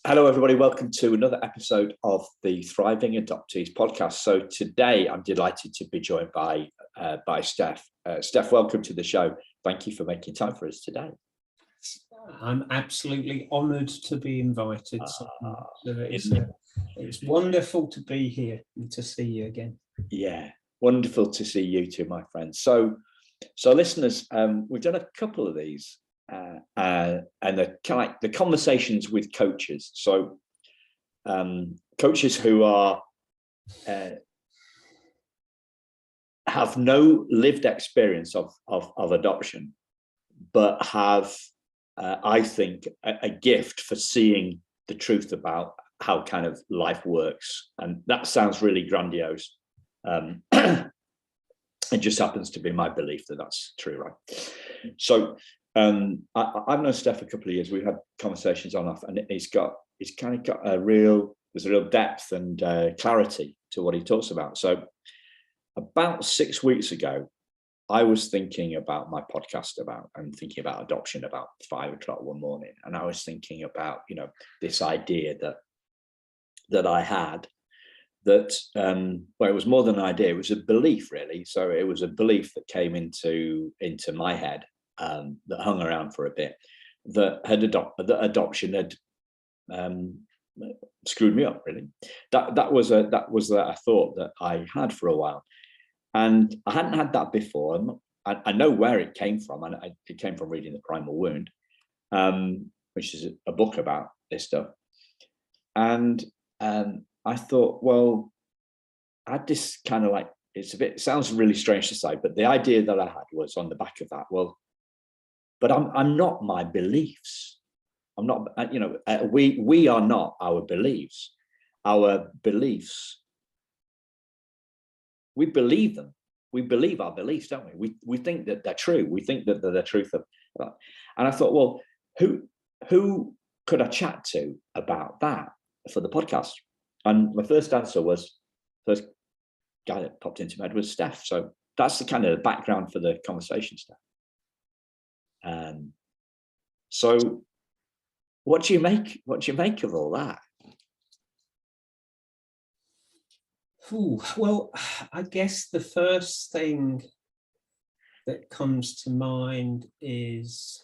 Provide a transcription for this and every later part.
Hello, everybody. Welcome to another episode of the Thriving Adoptees podcast. So today I'm delighted to be joined by Stef. Stef, welcome to the show. Thank you for making time for us today. I'm absolutely honoured to be invited. It's wonderful to be here and to see you again. Yeah, wonderful to see you too, my friend. So listeners, we've done a couple of these. And the kind of like the conversations with coaches. So coaches who are have no lived experience of adoption, but have, I think, a gift for seeing the truth about how kind of life works. And that sounds really grandiose. It just happens to be my belief that that's true, right? So I've known Stef a couple of years. We've had conversations on off, and there's a real depth and clarity to what he talks about. So about 6 weeks ago, I was thinking about my podcast and thinking about adoption about 5 o'clock one morning. And I was thinking about, this idea that I had that, well, it was more than an idea, it was a belief really. So it was a belief that came into my head. That hung around for a bit, that adoption had screwed me up. Really, that was a thought that I had for a while, and I hadn't had that before. I know where it came from, and it came from reading the Primal Wound, which is a book about this stuff. And I thought, well, I had this kind of like, it sounds really strange to say, but the idea that I had was on the back of that. Well, but I'm not my beliefs. I'm not, we are not our beliefs. Our beliefs, we believe them. We believe our beliefs, don't we? We think that they're true. We think that they're the truth of that. And I thought, well, who could I chat to about that for the podcast? And my first guy that popped into my head was Stef. So that's the kind of background for the conversation, Stef. So what do you make of all that? Well, I guess the first thing that comes to mind is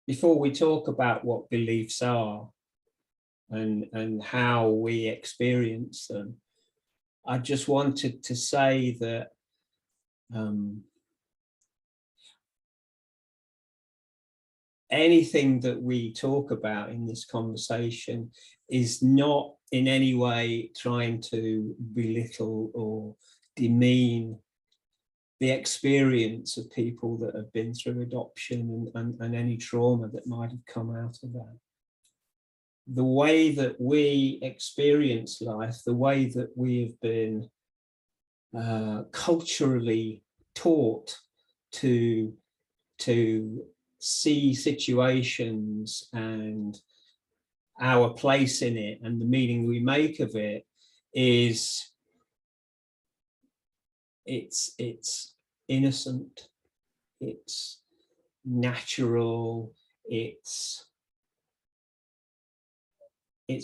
before we talk about what beliefs are and how we experience them, I just wanted to say that anything that we talk about in this conversation is not in any way trying to belittle or demean the experience of people that have been through adoption and any trauma that might have come out of that. The way that we experience life, the way that we have been culturally taught to see situations and our place in it and the meaning we make of it is it's innocent, it's natural, it's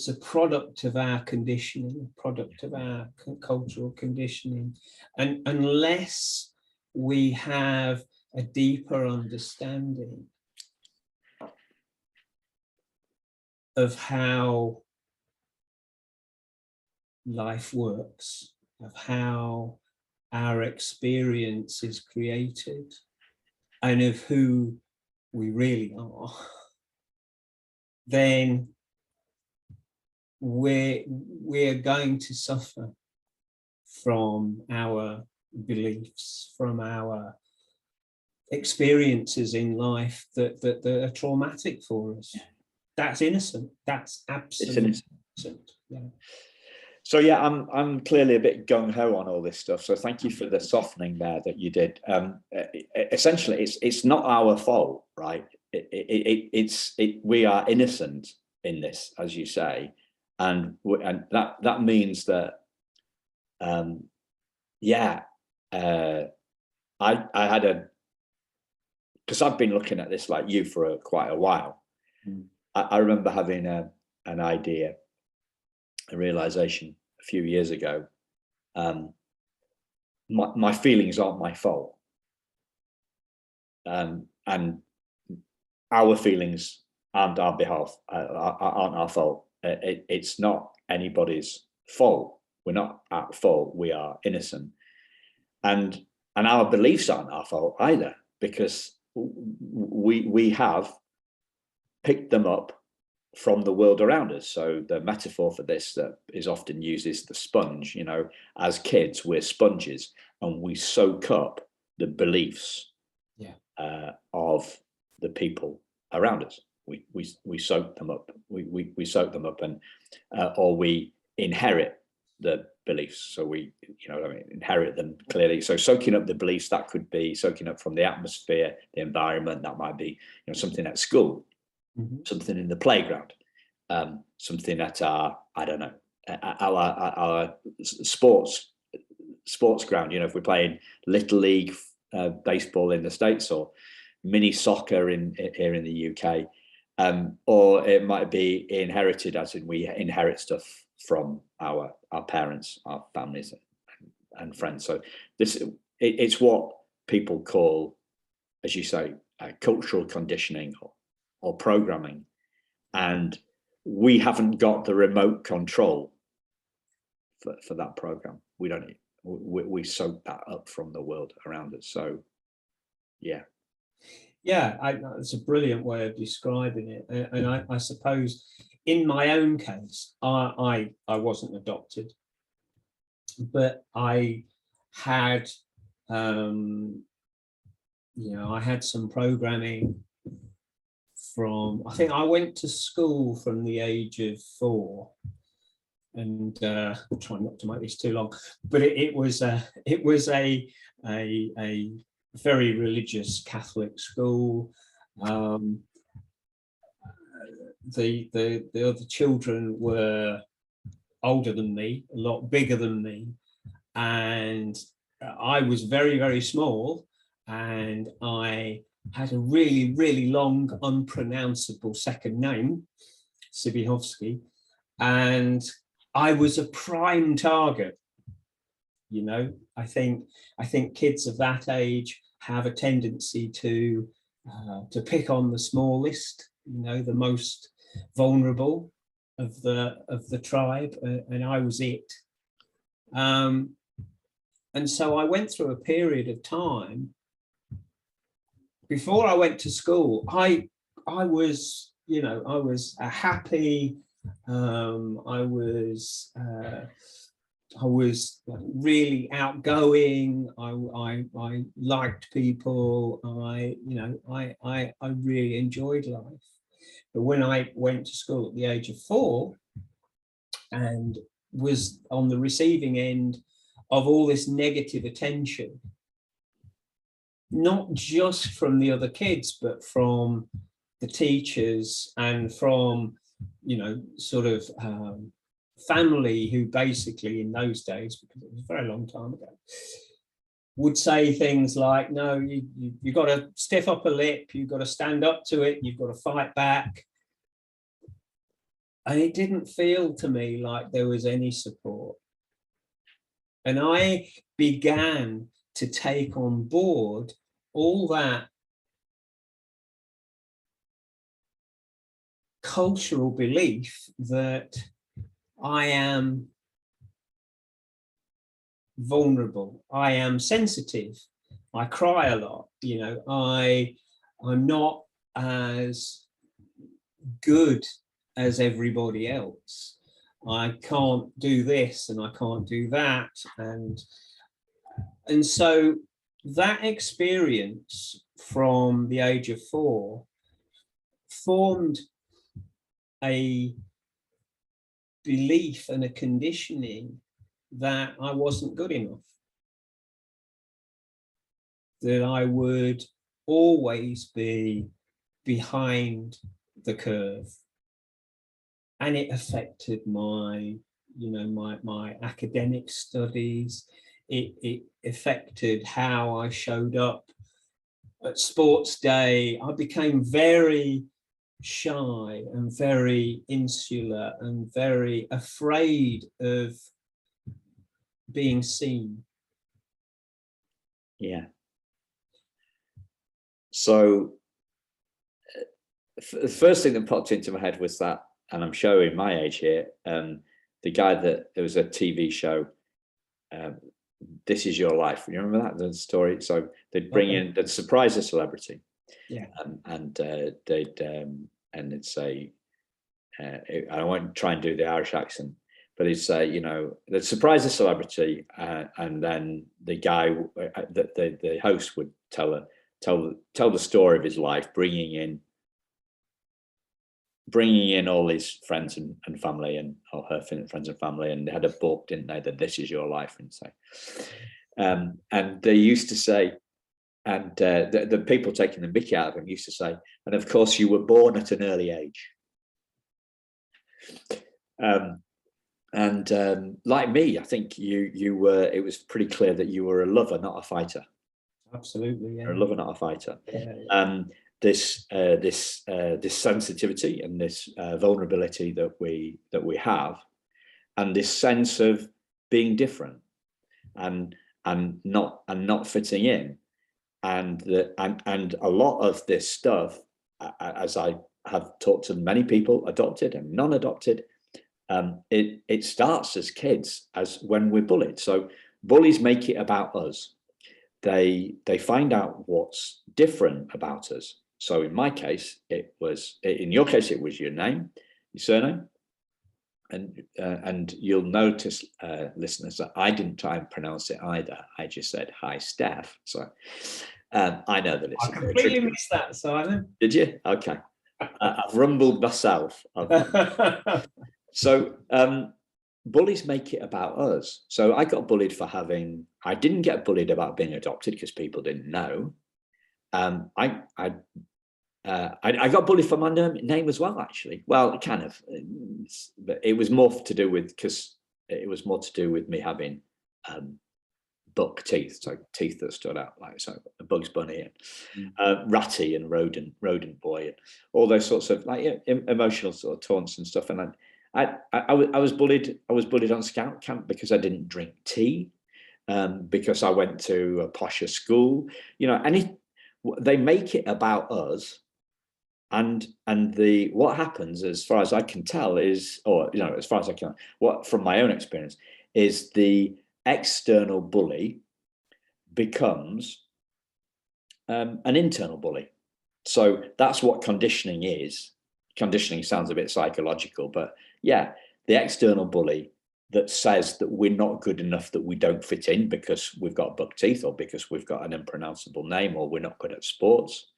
a product of our conditioning, product of our cultural conditioning. And unless we have a deeper understanding of how life works, of how our experience is created, and of who we really are, then we're going to suffer from our beliefs, from our experiences in life that are traumatic for us. That's innocent. That's absolutely innocent. Yeah. So yeah, I'm clearly a bit gung-ho on all this stuff. So thank you for the softening there that you did. Essentially, it's not our fault, right? We are innocent in this, as you say, and that means that, I had because I've been looking at this like you for quite a while. I remember having an idea, a realization a few years ago. My feelings aren't my fault, and our feelings aren't our behalf, aren't our fault. It's not anybody's fault. We're not at fault. We are innocent, and our beliefs aren't our fault either, because we have picked them up from the world around us. So the metaphor for this that is often used is the sponge. As kids, we're sponges, and we soak up the beliefs of the people around us. We soak them up. We soak them up, and or we inherit the beliefs. So we inherit them clearly. So soaking up the beliefs, that could be soaking up from the atmosphere, the environment. That might be something at school. Something in the playground, something at our sports ground. If we're playing little league baseball in the States, or mini soccer here in the UK, or it might be inherited, as in we inherit stuff from our parents, our families, and friends. So it's what people call, as you say, cultural conditioning or programming, and we haven't got the remote control for that program. We don't. We soak that up from the world around us. So, yeah. It's a brilliant way of describing it, and I suppose in my own case, I wasn't adopted, but I had, I had some programming. I think I went to school from the age of 4, and I'm trying not to make this too long, but it was a very religious Catholic school. The other children were older than me, a lot bigger than me, and I was very, very small, and I had a really, really long, unpronounceable second name, Sibihovsky, and I was a prime target. I think kids of that age have a tendency to pick on the smallest, the most vulnerable of the tribe, and I was it. And so I went through a period of time. Before I went to school, I was a happy. I was really outgoing. I liked people. I really enjoyed life. But when I went to school at the age of 4 and was on the receiving end of all this negative attention, not just from the other kids, but from the teachers and from, family, who basically in those days, because it was a very long time ago, would say things like, no, you've got to stiff up a lip, you've got to stand up to it, you've got to fight back. And it didn't feel to me like there was any support. And I began to take on board all that cultural belief that I am vulnerable, I am sensitive, I cry a lot, I'm not as good as everybody else. I can't do this and I can't do that. And so that experience from the age of 4 formed a belief and a conditioning that I wasn't good enough, that I would always be behind the curve. And it affected my academic studies. It affected how I showed up at sports day, I became very shy and very insular and very afraid of being seen. Yeah. So the first thing that popped into my head was that, and I'm showing my age here, the guy that, there was a TV show, This Is Your Life. You remember that, the story? So they'd bring in, they'd surprise a celebrity. Yeah. And it'd say, I won't try and do the Irish accent, but it'd say, you know, they'd surprise a celebrity, and then the guy, the host would tell the story of his life, bringing in all his friends and family, and all her friends and family, and they had a book, didn't they, that This Is Your Life, and say, and they used to say, and the people taking the mickey out of him used to say, and of course you were born at an early age. Like me, I think you were, it was pretty clear that you were a lover, not a fighter. Absolutely, yeah. You're a lover, not a fighter. Yeah. This sensitivity and this vulnerability that we have, and this sense of being different and not fitting in, and a lot of this stuff, as I have talked to many people, adopted and non-adopted, it starts as kids, as when we're bullied. So bullies make it about us. They find out what's different about us. So in my case, in your case, it was your name, your surname. And you'll notice, listeners, that I didn't try and pronounce it either. I just said, "Hi, Stef." So I know that it's I completely missed that, Simon. Did you? Okay. I've rumbled myself. So bullies make it about us. So I got bullied for I didn't get bullied about being adopted because people didn't know. I got bullied for my name as well, actually. Well, kind of, but it was more to do with, me having buck teeth, so teeth that stood out, like so a Bugs Bunny, and Ratty and Rodent Boy, and all those sorts of like emotional sort of taunts and stuff. And I was bullied. I was bullied on scout camp because I didn't drink tea, because I went to a posher school. You know, they make it about us. And what happens, as far as I can tell, is, or you know, as far as I can, what from my own experience, is the external bully becomes an internal bully. So that's what conditioning is. Conditioning sounds a bit psychological, but yeah, the external bully that says that we're not good enough, that we don't fit in because we've got buck teeth, or because we've got an unpronounceable name, or we're not good at sports.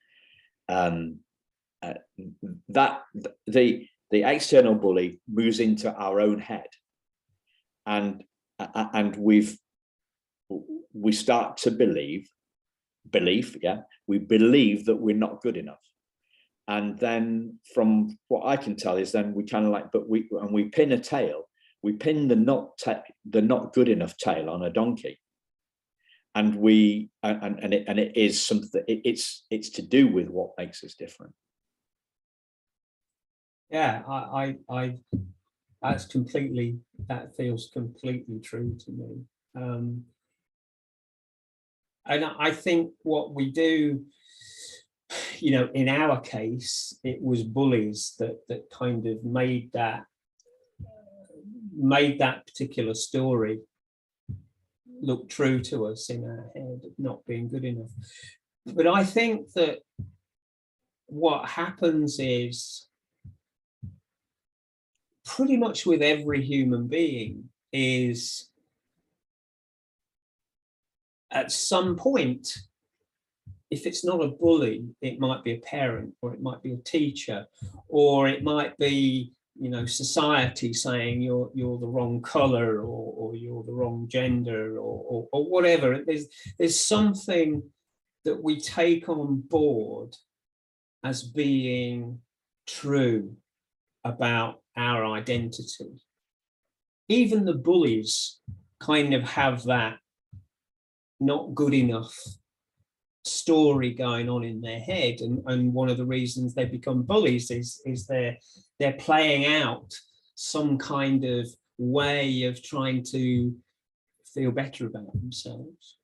That the external bully moves into our own head, and we start to believe we believe that we're not good enough. And then from what I can tell is then we kind of like, but we pin a tail, we pin the not good enough tail on a donkey, and it is something, it's to do with what makes us different. Yeah, I that feels completely true to me. And I think what we do, you know, in our case, it was bullies that kind of made that particular story look true to us in our head, not being good enough. But I think that what happens is, pretty much with every human being, is at some point, if it's not a bully, it might be a parent, or it might be a teacher, or it might be, you know, society saying you're the wrong color, or you're the wrong gender, or whatever. There's something that we take on board as being true about our identity. Even the bullies kind of have that not good enough story going on in their head, and one of the reasons they become bullies is they're playing out some kind of way of trying to feel better about themselves.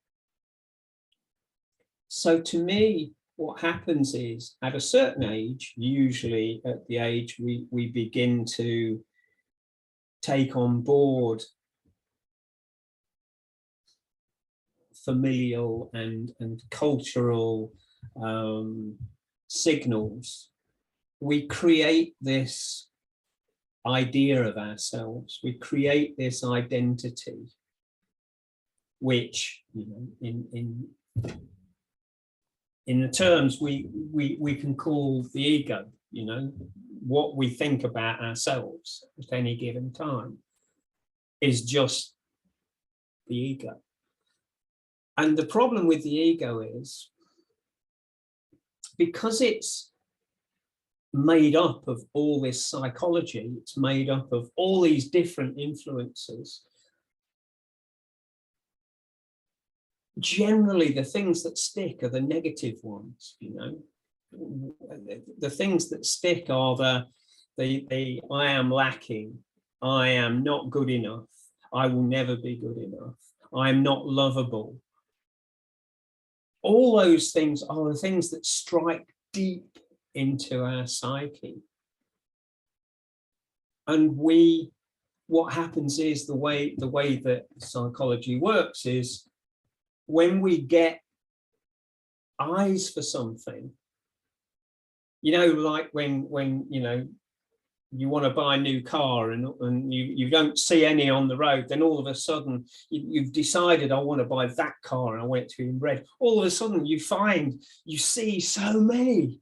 So to me, what happens is, at a certain age, usually at the age we begin to take on board familial and cultural signals, we create this idea of ourselves, we create this identity, which, you know, in the terms we can call the ego, you know, what we think about ourselves at any given time is just the ego. And the problem with the ego is, because it's made up of all this psychology, it's made up of all these different influences, generally the things that stick are the negative ones, you know. The things that stick are the I am lacking, I am not good enough, I will never be good enough, I am not lovable. All those things are the things that strike deep into our psyche. And what happens is, the way that psychology works is, when we get eyes for something, you know, like when you know, you want to buy a new car and you don't see any on the road, then all of a sudden you've decided, I want to buy that car and I want it to be in red. All of a sudden you see so many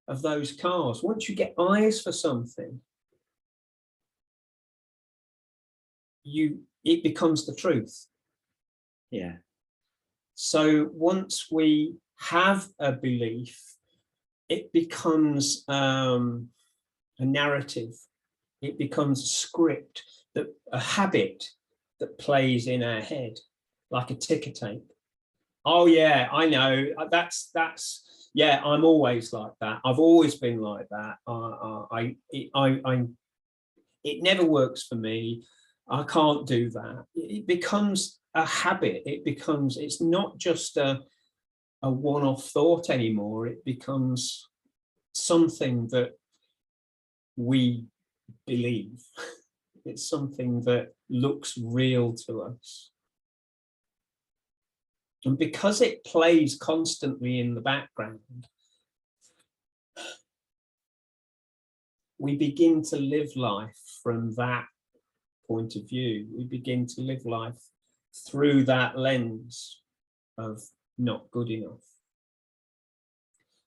of those cars. Once you get eyes for something, it becomes the truth. Yeah. So once we have a belief, it becomes a narrative. It becomes a script, a habit that plays in our head like a ticker tape. Oh yeah, I know. That's yeah. I'm always like that. I've always been like that. It never works for me. I can't do that. It becomes a habit. It's not just a one-off thought anymore. It becomes something that we believe. It's something that looks real to us. And because it plays constantly in the background, we begin to live life from that point of view. We begin to live life through that lens of not good enough.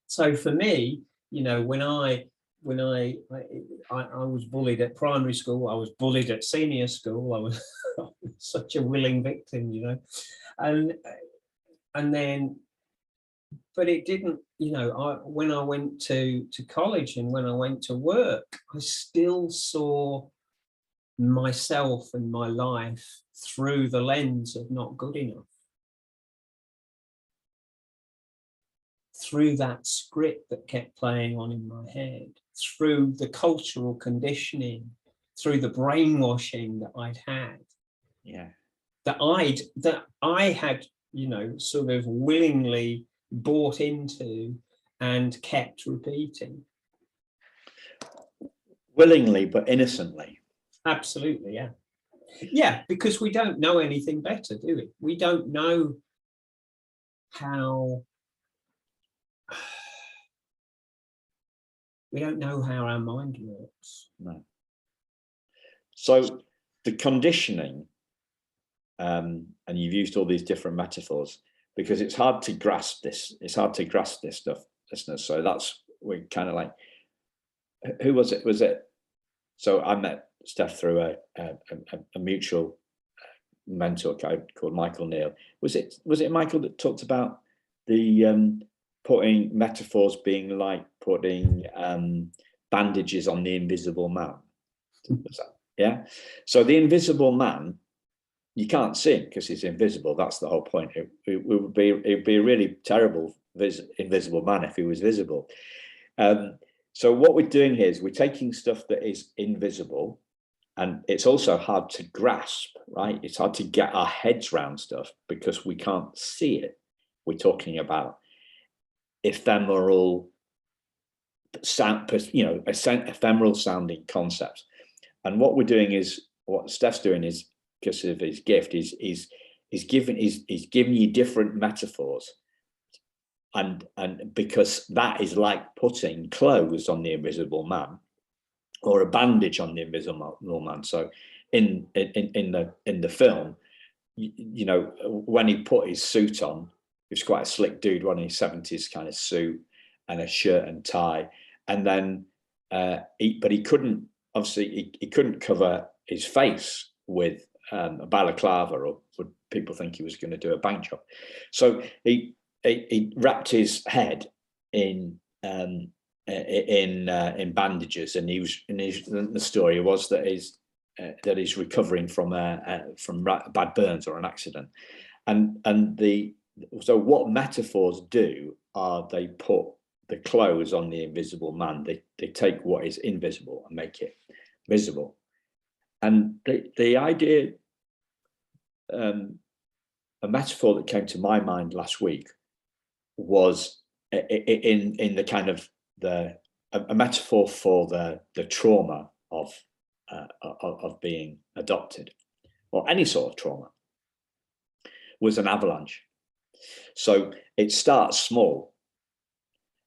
So for me, you know, when I was bullied at primary school, I was bullied at senior school, I was such a willing victim, you know, and then, but it didn't, you know, when I went to college and when I went to work, I still saw myself and my life through the lens of not good enough. Through that script that kept playing on in my head, through the cultural conditioning, through the brainwashing that I'd had. Yeah. That I had, you know, sort of willingly bought into and kept repeating. Willingly, but innocently. Absolutely, yeah. Yeah, because we don't know anything better, do we? We don't know how our mind works. No. So the conditioning, and you've used all these different metaphors because it's hard to grasp this. It's hard to grasp this stuff, listeners. So we're kind of like, who was it? Was it? So I met Steph through a mutual mentor called Michael Neal. Was it Michael that talked about the putting metaphors being like putting bandages on the invisible man? Yeah. So the invisible man, you can't see him because he's invisible. That's the whole point. It would be a really terrible invisible man if he was visible. So what we're doing here is we're taking stuff that is invisible, and it's also hard to grasp, right? It's hard to get our heads around stuff because we can't see it. We're talking about ephemeral sound, ephemeral sounding concepts. And what we're doing is, what Steph's doing is, because of his gift, is giving you different metaphors. And because that is like putting clothes on the invisible man, or a bandage on the invisible man. So in the film, when he put his suit on, he was quite a slick dude, one in his 70s kind of suit and a shirt and tie. And then, but he couldn't, obviously, he couldn't cover his face with a balaclava, or would people think he was going to do a bank job? So he wrapped his head in bandages, and the story was that he's recovering from bad burns or an accident, so what metaphors do are they put the clothes on the invisible man. They take what is invisible and make it visible. And the idea, a metaphor that came to my mind last week was in the kind of a metaphor for the trauma of being adopted, or any sort of trauma, was an avalanche. So it starts small.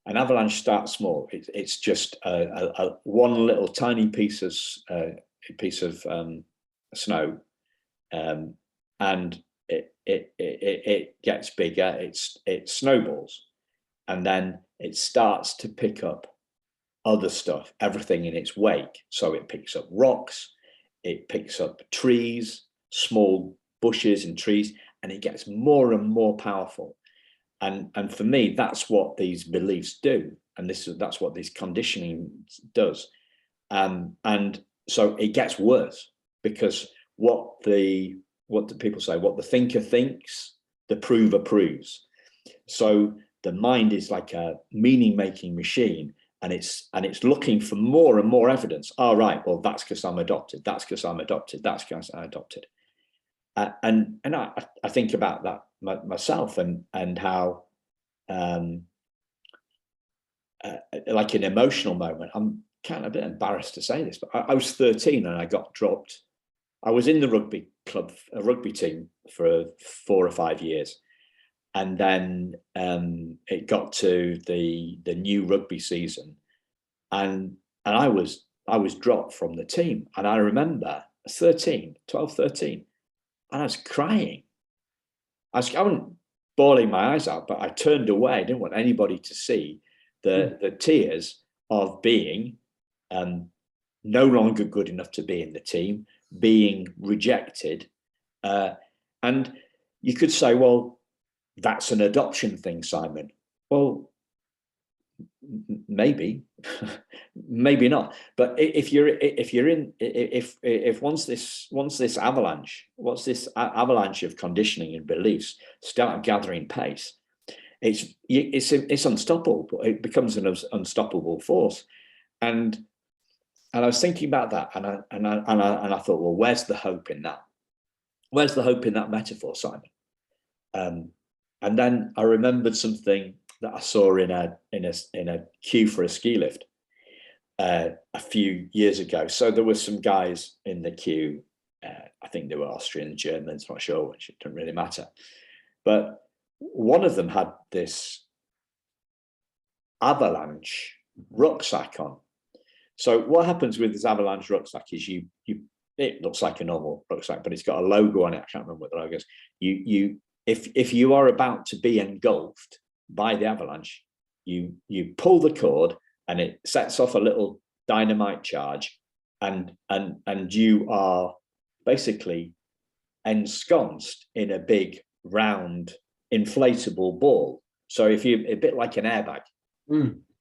An avalanche starts small. It's just a one little tiny piece of snow, and it gets bigger. It snowballs, and then it starts to pick up other stuff, everything in its wake. So it picks up rocks, it picks up trees, small bushes and trees, and it gets more and more powerful. And for me, that's what these beliefs do, and that's what this conditioning does. And so it gets worse, because what the people say, what the thinker thinks, the prover proves. So the mind is like a meaning-making machine, and it's looking for more and more evidence. All right, well, that's because I'm adopted. That's because I'm adopted. That's because I'm adopted. And I think about that myself, and how, like an emotional moment. I'm kind of a bit embarrassed to say this, but I was 13 and I got dropped. I was in the rugby club, a rugby team, for 4 or 5 years. And then it got to the new rugby season, and I was dropped from the team. And I remember 12, 13, and I was crying. I wasn't bawling my eyes out, but I turned away. I didn't want anybody to see the tears of being no longer good enough to be in the team, being rejected. And you could say, well, that's an adoption thing, Simon. Well, maybe, maybe not. But if once this avalanche of conditioning and beliefs start gathering pace, it's unstoppable. It becomes an unstoppable force. And I was thinking about that, and I thought, well, where's the hope in that? Where's the hope in that metaphor, Simon? And then I remembered something that I saw in a queue for a ski lift a few years ago. So there were some guys in the queue. I think they were Austrian, Germans, not sure which. It doesn't really matter. But one of them had this avalanche rucksack on. So what happens with this avalanche rucksack is it looks like a normal rucksack, but it's got a logo on it. I can't remember what the logo is. If you are about to be engulfed by the avalanche, you pull the cord, and it sets off a little dynamite charge, and you are basically ensconced in a big round inflatable ball. So if you, a bit like an airbag.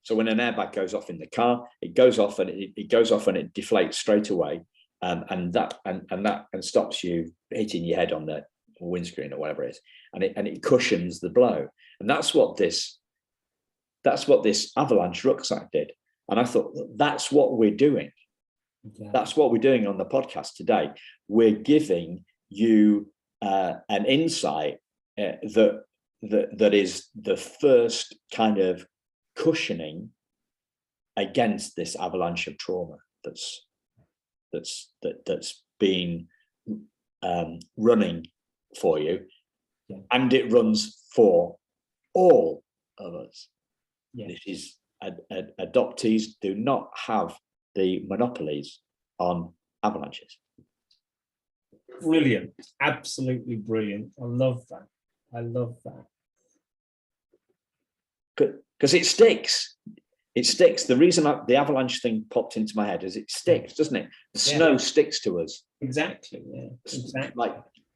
So when an airbag goes off in the car, it goes off and it goes off and it deflates straight away, and stops you hitting your head on the windscreen or whatever it is, and it cushions the blow. And that's what this That's what this avalanche rucksack did. And I thought, that's what we're doing. Yeah. That's what we're doing on the podcast today. We're giving you an insight that is the first kind of cushioning against this avalanche of trauma that's been running for you, yeah. And it runs for all of us. Yeah. This is adoptees do not have the monopolies on avalanches. Brilliant, absolutely brilliant. I love that. I love that. Because it sticks. It sticks. The reason the avalanche thing popped into my head is it sticks, doesn't it? The snow sticks to us. Exactly. Yeah. Exactly. Like,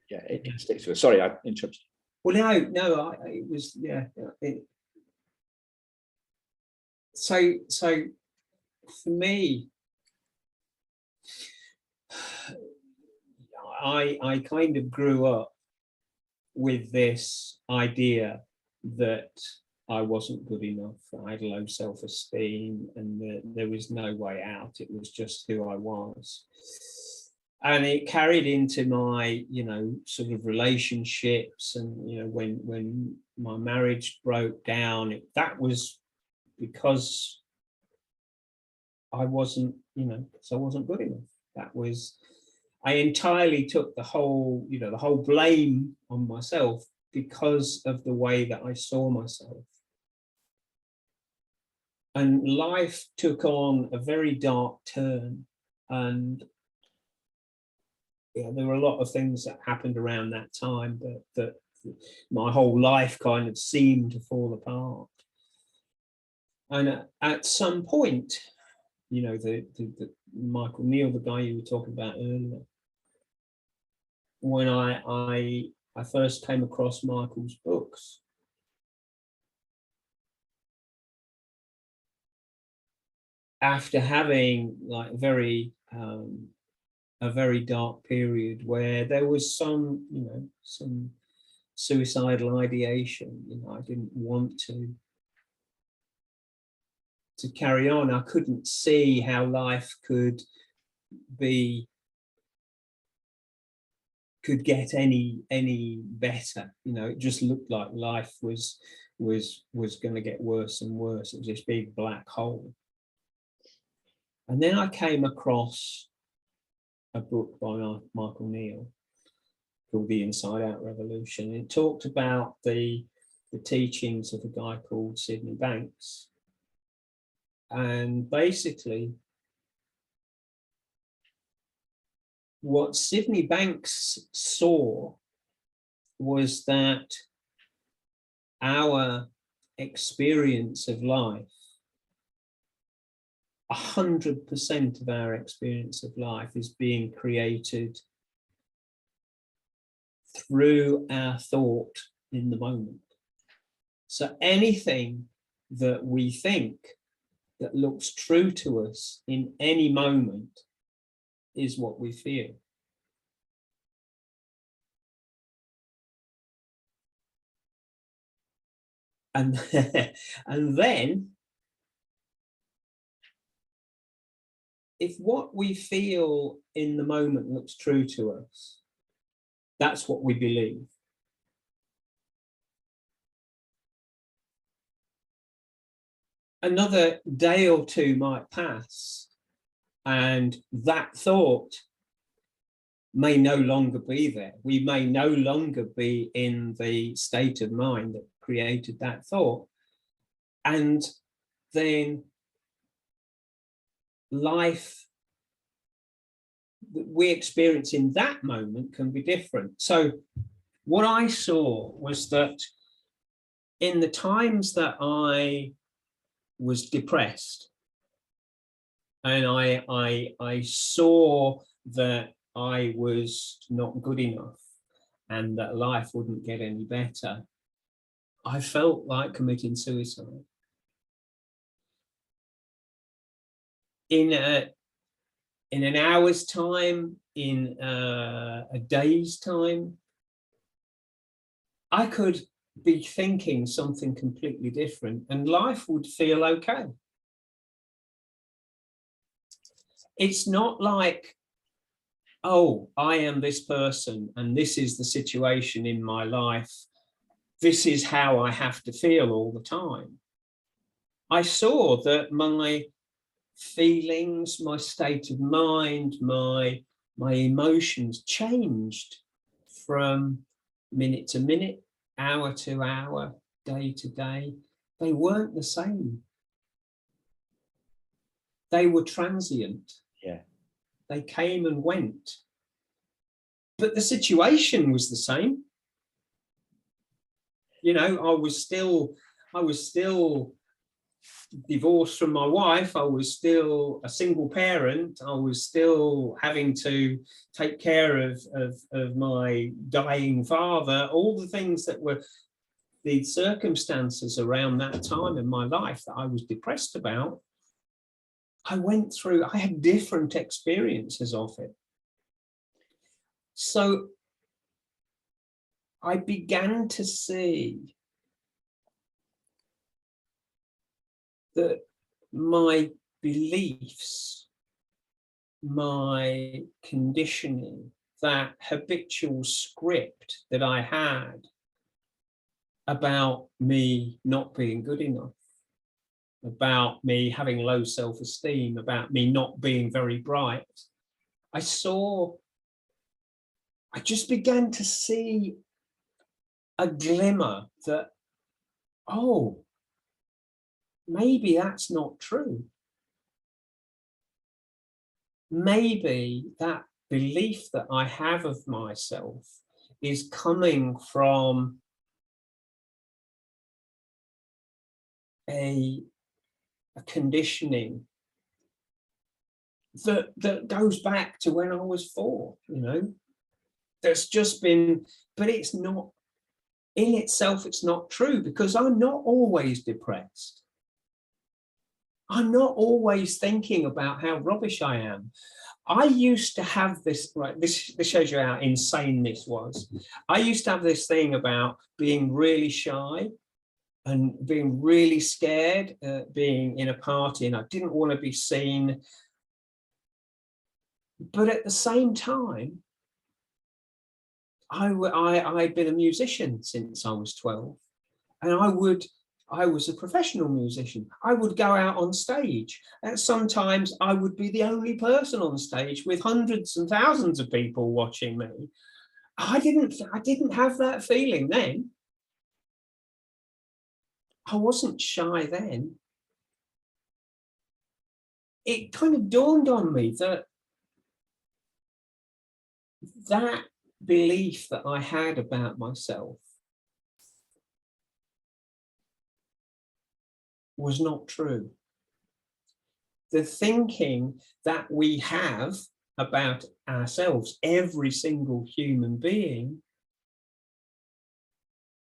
yeah, it sticks to us. Sorry, I interrupted. Well, no, it was, yeah. So for me, I kind of grew up with this idea that I wasn't good enough. I had low self-esteem, and there was no way out. It was just who I was. And it carried into my, sort of relationships. And, when my marriage broke down, that was because I wasn't, because I wasn't good enough. That was, I entirely took the whole blame on myself because of the way that I saw myself. And life took on a very dark turn, and there were a lot of things that happened around that time that my whole life kind of seemed to fall apart. And at some point, the Michael Neal, the guy you were talking about earlier, when I first came across Michael's books, after having like a very dark period where there was some suicidal ideation, I didn't want to carry on. I couldn't see how life could get any better. It just looked like life was going to get worse and worse. It was this big black hole. And then I came across a book by Michael Neal called The Inside Out Revolution. It talked about the teachings of a guy called Sydney Banks. And basically, what Sydney Banks saw was that our experience of life, 100% of our experience of life is being created through our thought in the moment. So anything that we think that looks true to us in any moment is what we feel. And then if what we feel in the moment looks true to us, that's what we believe. Another day or two might pass, and that thought may no longer be there. We may no longer be in the state of mind that created that thought. And then life that we experience in that moment can be different. So what I saw was that in the times that I was depressed, and I saw that I was not good enough and that life wouldn't get any better, I felt like committing suicide. In an hour's time, in a day's time, I could be thinking something completely different, and life would feel okay. It's not like, oh, I am this person and this is the situation in my life. This is how I have to feel all the time. I saw that my feelings, my state of mind, my emotions changed from minute to minute, hour to hour, day to day. They weren't the same. They were transient. Yeah. They came and went. But the situation was the same. You know, I was still divorced from my wife. I was still a single parent. I was still having to take care of my dying father. All the things that were the circumstances around that time in my life that I was depressed about, I went through, I had different experiences of it. So I began to see that my beliefs, my conditioning, that habitual script that I had about me not being good enough, about me having low self-esteem, about me not being very bright, I just began to see a glimmer that, oh, maybe that's not true. Maybe that belief that I have of myself is coming from a conditioning that goes back to when I was 4, you know, that's just been, but it's not, in itself, it's not true, because I'm not always depressed. I'm not always thinking about how rubbish I am. I used to have this, right, this shows you how insane this was. I used to have this thing about being really shy and being really scared, being in a party, and I didn't want to be seen. But at the same time, I'd been a musician since I was 12, and I was a professional musician. I would go out on stage, and sometimes I would be the only person on stage with hundreds and thousands of people watching me. I didn't have that feeling then. I wasn't shy then. It kind of dawned on me that that belief that I had about myself was not true. The thinking that we have about ourselves, every single human being,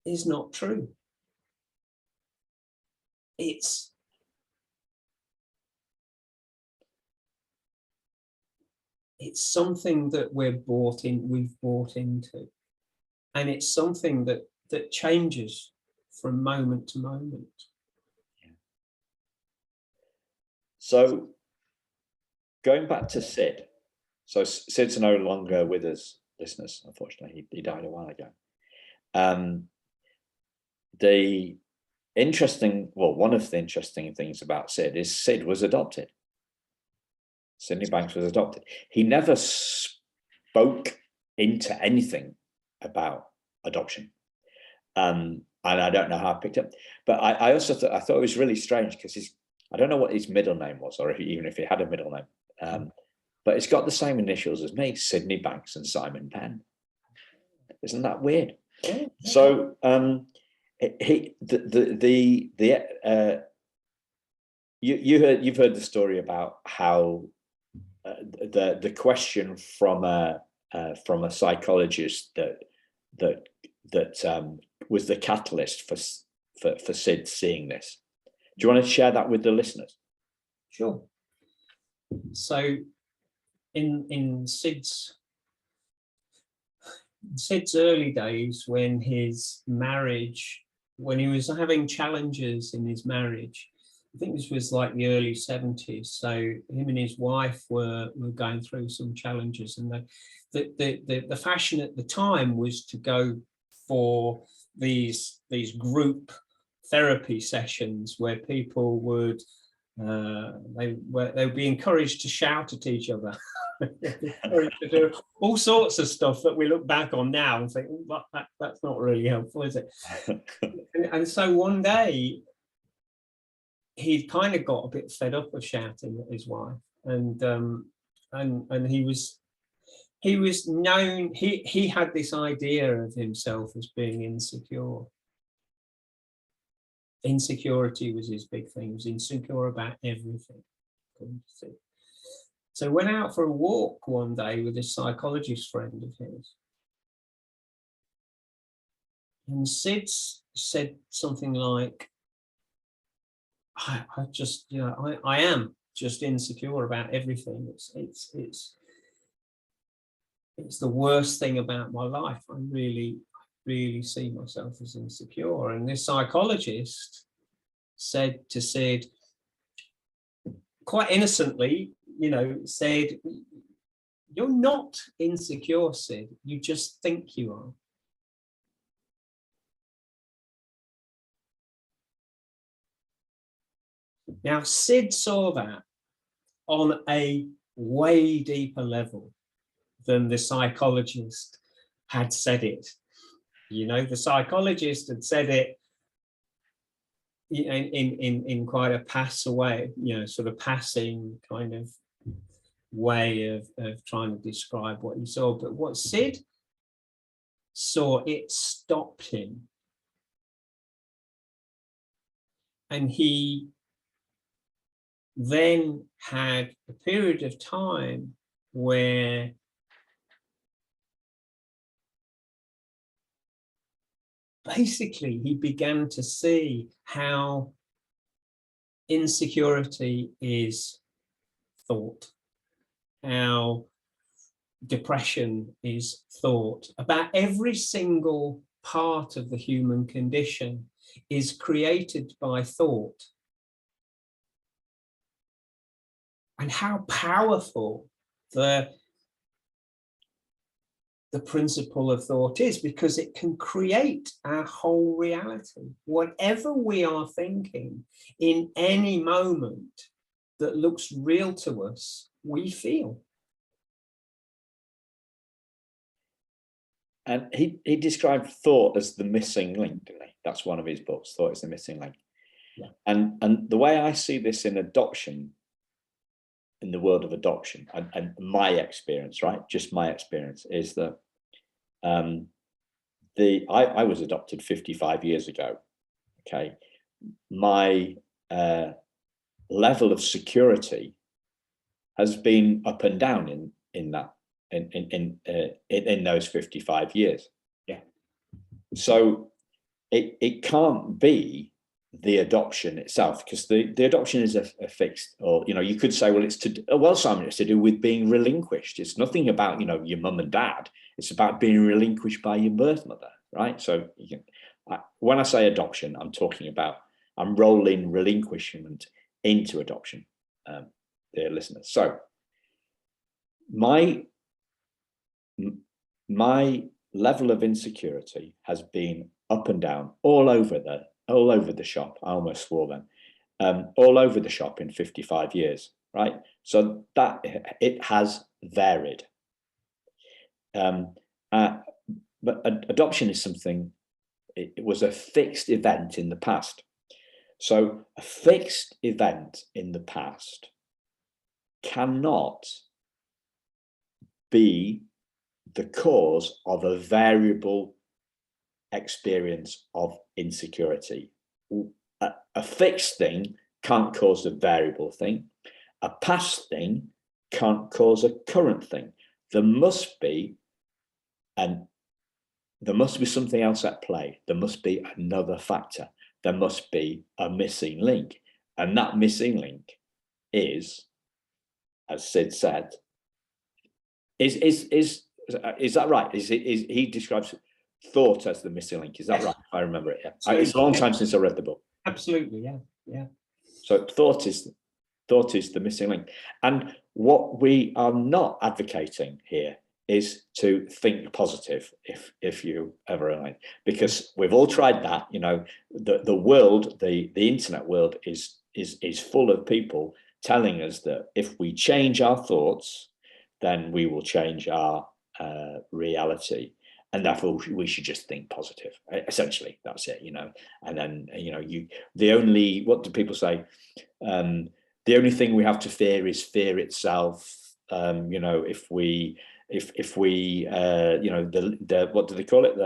is not true. It's something that we've bought into, and it's something that changes from moment to moment. So going back to Sid, so Sid's no longer with us, listeners, unfortunately. He died a while ago. The interesting, well, one of the interesting things about Sid is Sid was adopted. Sydney Banks was adopted. He never spoke into anything about adoption. And I don't know how I picked up, but I also thought it was really strange because I don't know what his middle name was, or even if he had a middle name, but it's got the same initials as me, Sydney Banks and Simon Penn. Isn't that weird? Yeah. So you've heard the story about how the question from a psychologist that was the catalyst for Sid seeing this. Do you want to share that with the listeners? Sure. So in Sid's early days, when his marriage when he was having challenges in his marriage. I think this was like the early 70s. So him and his wife were going through some challenges, and the fashion at the time was to go for these group therapy sessions where people would they would be encouraged to shout at each other, encouraged to do all sorts of stuff that we look back on now and think, well, that's not really helpful, is it? and so one day he kind of got a bit fed up of shouting at his wife, and he was known, he had this idea of himself as being insecure. Insecurity was his big thing. He was insecure about everything. So went out for a walk one day with a psychologist friend of his, and Sid said something like, I just, you know, I am just insecure about everything. It's the worst thing about my life. I really see myself as insecure. And this psychologist said to Sid, quite innocently, you know, said, "You're not insecure, Sid. You just think you are." Now, Sid saw that on a way deeper level than the psychologist had said it. You know, the psychologist had said it in quite a pass away, you know, sort of passing kind of way of trying to describe what he saw. But what Sid saw, it stopped him. And he then had a period of time where basically he began to see how insecurity is thought, how depression is thought. About every single part of the human condition is created by thought. And how powerful the principle of thought is, because it can create our whole reality. Whatever we are thinking in any moment that looks real to us, we feel. And he described thought as the missing link, didn't he? That's one of his books, Thought is the Missing Link. Yeah. And the way I see this in adoption, in the world of adoption, and my experience, right? Just my experience is that I was adopted 55 years ago. Okay. My level of security has been up and down in those 55 years. Yeah. So it can't be the adoption itself, because the adoption is a fixed, or, you know, you could say, well, Simon, it's to do with being relinquished. It's nothing about, you know, your mum and dad. It's about being relinquished by your birth mother, right? So when I say adoption, I'm rolling relinquishment into adoption, dear listeners. So my level of insecurity has been up and down, all over the shop. I almost swore then. All over the shop in 55 years, right? So that it has varied. But adoption is something, it was a fixed event in the past. So a fixed event in the past cannot be the cause of a variable experience of insecurity. A fixed thing can't cause a variable thing. A past thing can't cause a current thing. There must be something else at play. There must be another factor. There must be a missing link. And that missing link is, as Sid said, is that right? He describes thought as the missing link. Is that right? I remember it. Yeah. It's a long time since I read the book. Absolutely, yeah, yeah. So thought is the missing link. And what we are not advocating here is to think positive, if you ever like, because we've all tried that. You know, the world, the internet world is full of people telling us that if we change our thoughts, then we will change our reality, and therefore we should just think positive. Essentially, that's it. You know, and then what do people say? The only thing we have to fear is fear itself. You know, if we the what do they call it,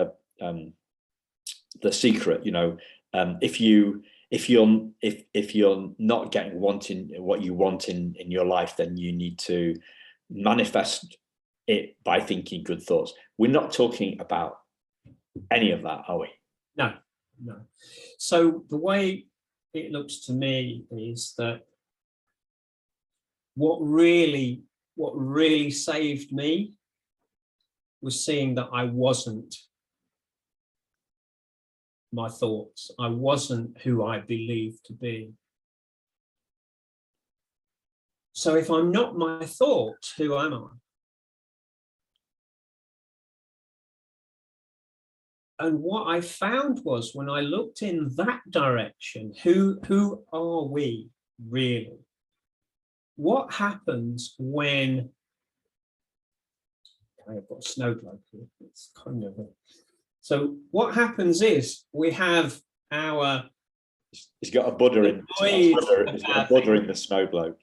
the secret, you know, if you're not getting wanting what you want in your life, then you need to manifest it by thinking good thoughts. We're not talking about any of that, are we? No. So the way it looks to me is that what really saved me was seeing that I wasn't my thoughts. I wasn't who I believed to be. So if I'm not my thoughts, who am I? And what I found was, when I looked in that direction, who are we really? What happens when, I've got a snow globe here, it's kind of so what happens is we have our, he's got a butter in the snow globe.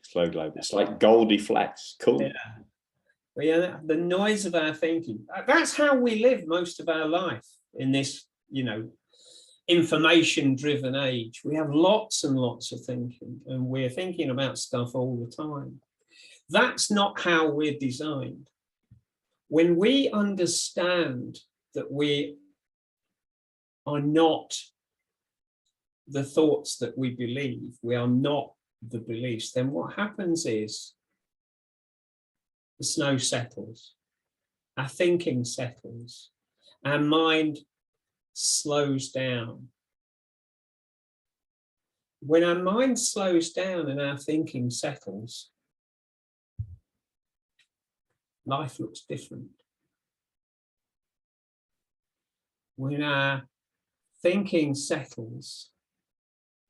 It's like Goldie Flex. Cool. Yeah, the noise of our thinking. That's how we live most of our life in this, you know, information-driven age. We have lots and lots of thinking, and we're thinking about stuff all the time. That's not how we're designed. When we understand that we are not the thoughts that we believe, we are not the beliefs, then what happens is the snow settles, our thinking settles, our mind slows down. When our mind slows down and our thinking settles, life looks different. When our thinking settles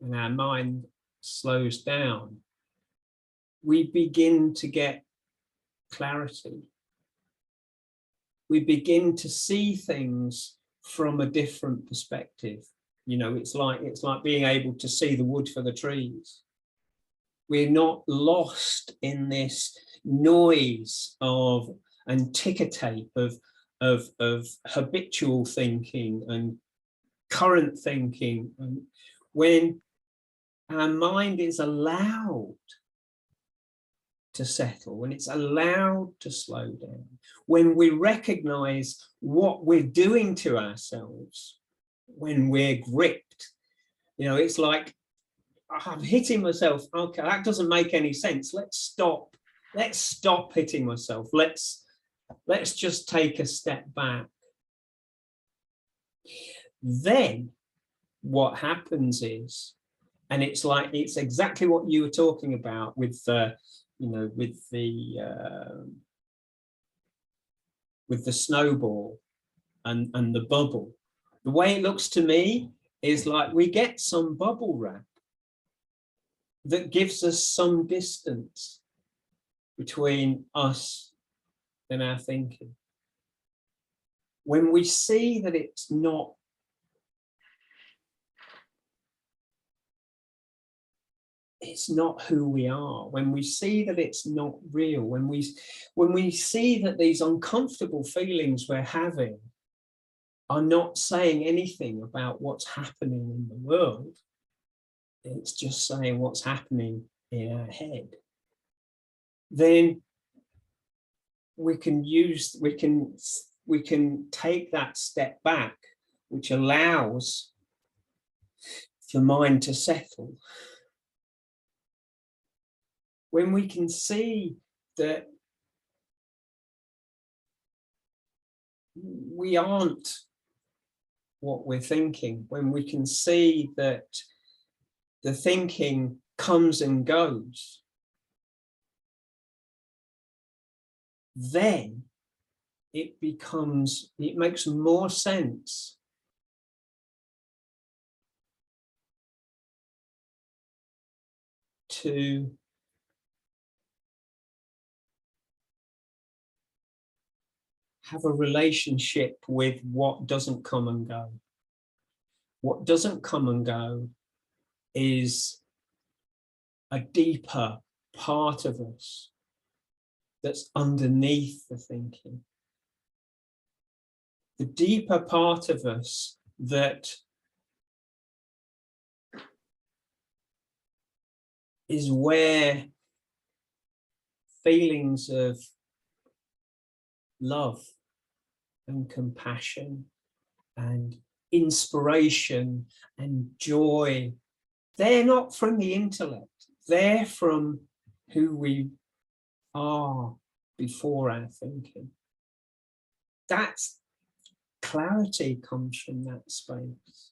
and our mind slows down, we begin to get clarity. We begin to see things from a different perspective. You know, it's like being able to see the wood for the trees. We're not lost in this noise of and ticker tape of habitual thinking and current thinking. And when our mind is allowed to settle, when it's allowed to slow down, when we recognize what we're doing to ourselves, when we're gripped, you know, it's like, I'm hitting myself. Okay, that doesn't make any sense. Let's stop hitting myself. Let's just take a step back. Then what happens is, and it's exactly what you were talking about with the snowball and the bubble. The way it looks to me is like we get some bubble wrap that gives us some distance between us and our thinking. When we see that it's not who we are, when we see that it's not real, when we see that these uncomfortable feelings we're having are not saying anything about what's happening in the world, it's just saying what's happening in our head, then we can take that step back, which allows the mind to settle. When we can see that we aren't what we're thinking, when we can see that the thinking comes and goes, then it makes more sense to have a relationship with what doesn't come and go. What doesn't come and go is a deeper part of us that's underneath the thinking. The deeper part of us that is where feelings of love and compassion and inspiration and joy, they're not from the intellect, they're from who we are before our thinking. That's clarity comes from that space.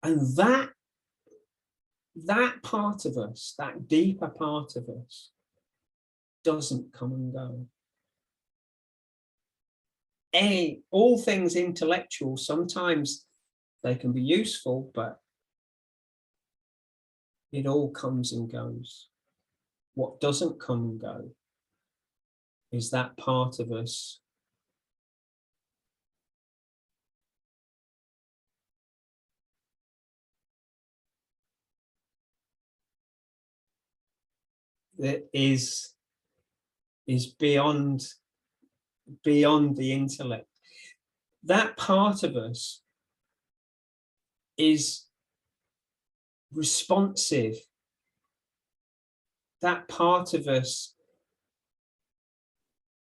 And that part of us, that deeper part of us, doesn't come and go. All things intellectual, sometimes they can be useful, but it all comes and goes. What doesn't come and go is that part of us that is beyond the intellect. That part of us is responsive. That part of us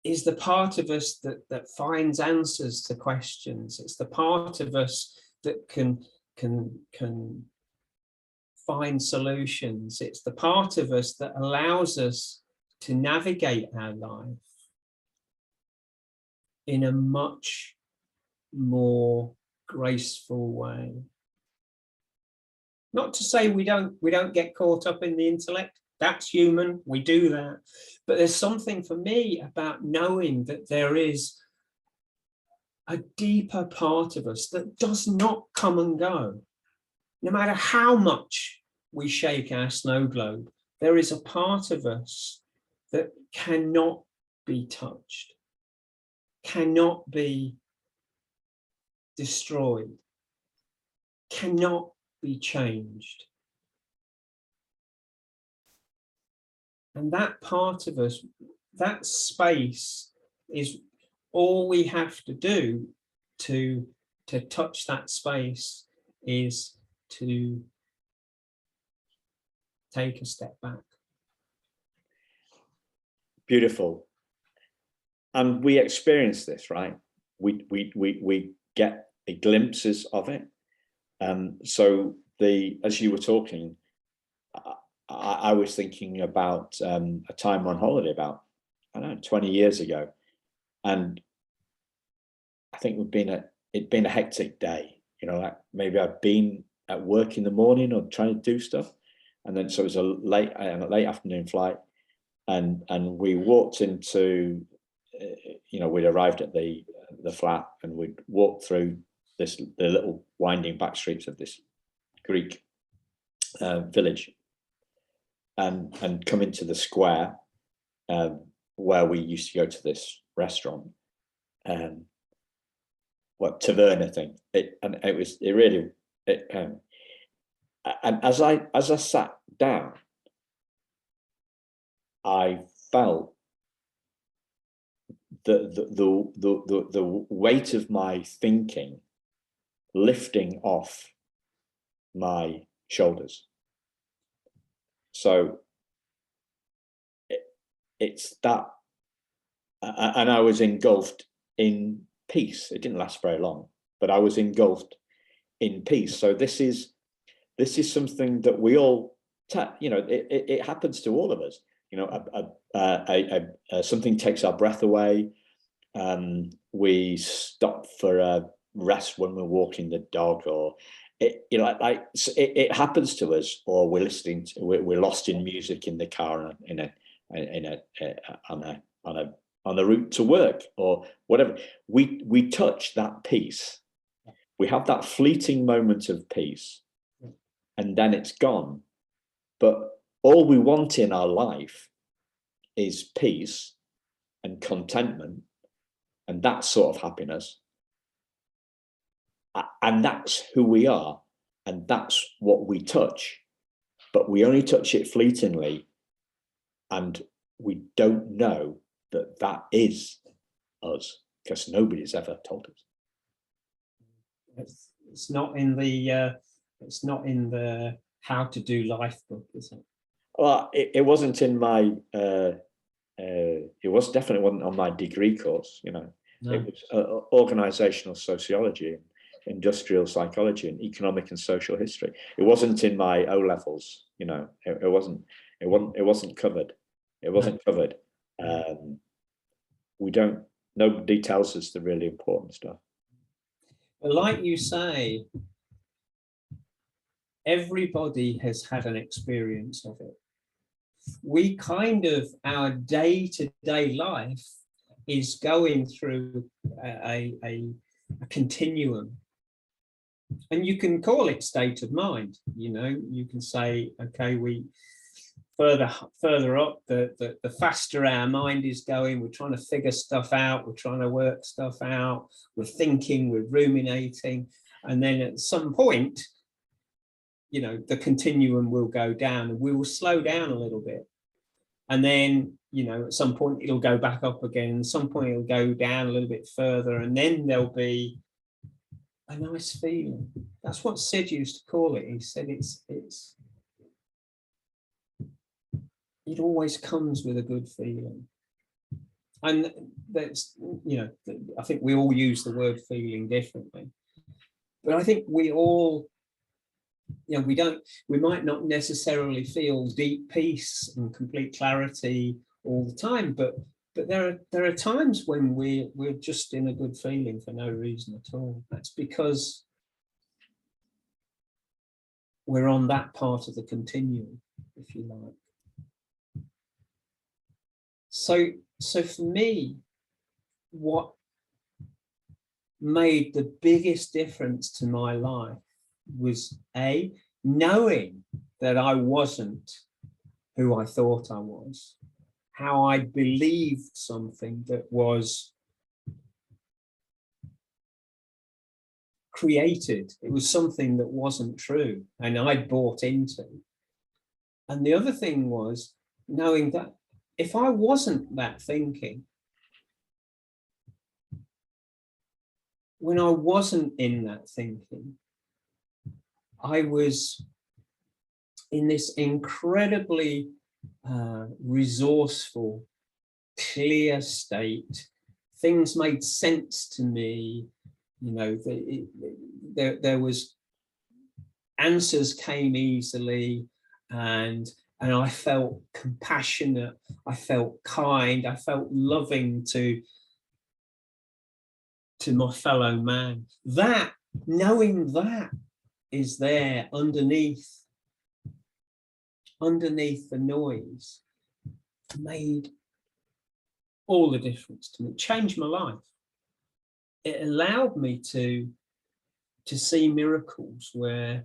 is the part of us that finds answers to questions. It's the part of us that can find solutions. It's the part of us that allows us to navigate our life in a much more graceful way. Not to say we don't get caught up in the intellect. That's human, we do that. But there's something for me about knowing that there is a deeper part of us that does not come and go. No matter how much we shake our snow globe, there is a part of us that cannot be touched, cannot be destroyed, cannot be changed. And that part of us, that space, is all we have to do to touch that space is to take a step back. Beautiful. And we experience this, right? We get glimpses of it. So as you were talking, I was thinking about a time on holiday about, 20 years ago. And I think it'd been a hectic day, like maybe I'd been at work in the morning or trying to do stuff. And then, so it was a late afternoon flight. And we walked into, we'd arrived at the flat, and we'd walked through the little winding back streets of this Greek village, and come into the square where we used to go to this restaurant, taverna thing. And as I sat down, I felt the weight of my thinking lifting off my shoulders. So it's that, and I was engulfed in peace. It didn't last very long, but I was engulfed in peace. So this is something that we all, it happens to all of us. Something takes our breath away. We stop for a rest when we're walking the dog, or it happens to us, or we're listening to, we're lost in music in the car on a route to work or whatever. We touch that peace. We have that fleeting moment of peace, and then it's gone. But all we want in our life is peace and contentment, and that sort of happiness. And that's who we are, and that's what we touch. But we only touch it fleetingly, and we don't know that that is us, because nobody's ever told us. It's not in the How to Do Life book, is it? Well, it wasn't in my. It was definitely wasn't on my degree course. No. It was organizational sociology, industrial psychology, and economic and social history. It wasn't in my O levels. It wasn't covered. It wasn't covered. Nobody tells us the really important stuff. But like you say, everybody has had an experience of it. We kind of, our day-to-day life is going through a continuum. And you can call it state of mind. You can say, okay, we further up, the faster our mind is going, we're trying to figure stuff out, we're trying to work stuff out, we're thinking, we're ruminating, and then at some point, the continuum will go down, and we will slow down a little bit, and then at some point it'll go back up again, at some point it'll go down a little bit further, and then there'll be a nice feeling. That's what Sid used to call it. He said it always comes with a good feeling. And that's, I think we all use the word feeling differently. But I think we all, we might not necessarily feel deep peace and complete clarity all the time, but there are times when we're just in a good feeling for no reason at all. That's because we're on that part of the continuum, if you like. So for me, what made the biggest difference to my life was knowing that I wasn't who I thought I was, how I believed something that was created. It was something that wasn't true and I'd bought into. And the other thing was knowing that if I wasn't that thinking, when I wasn't in that thinking, I was in this incredibly resourceful, clear state. Things made sense to me. There was answers came easily, and I felt compassionate. I felt kind. I felt loving to my fellow man. That, knowing that is there underneath the noise, made all the difference to me. It changed my life. It allowed me to see miracles where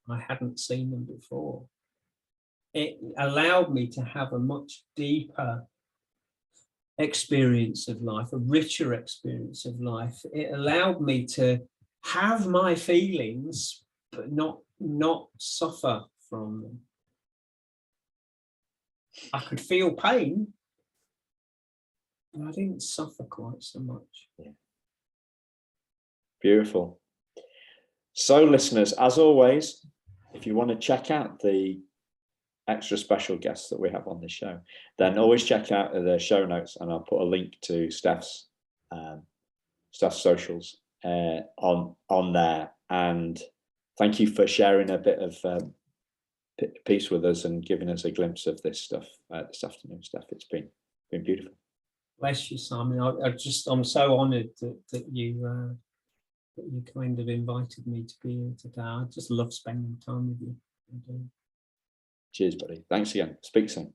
I hadn't seen them before. It allowed me to have a much deeper experience of life, a richer experience of life. It allowed me to have my feelings, but not suffer from them. I could feel pain, but I didn't suffer quite so much. Yeah. Beautiful. So, listeners, as always, if you want to check out the extra special guests that we have on this show, then always check out the show notes, and I'll put a link to Stef's socials on there. And thank you for sharing a bit of piece with us and giving us a glimpse of this stuff this afternoon, Stef. It's been beautiful. Bless you, Simon. I'm so honoured that you kind of invited me to be here today. I just love spending time with you. Cheers, buddy. Thanks again. Speak soon.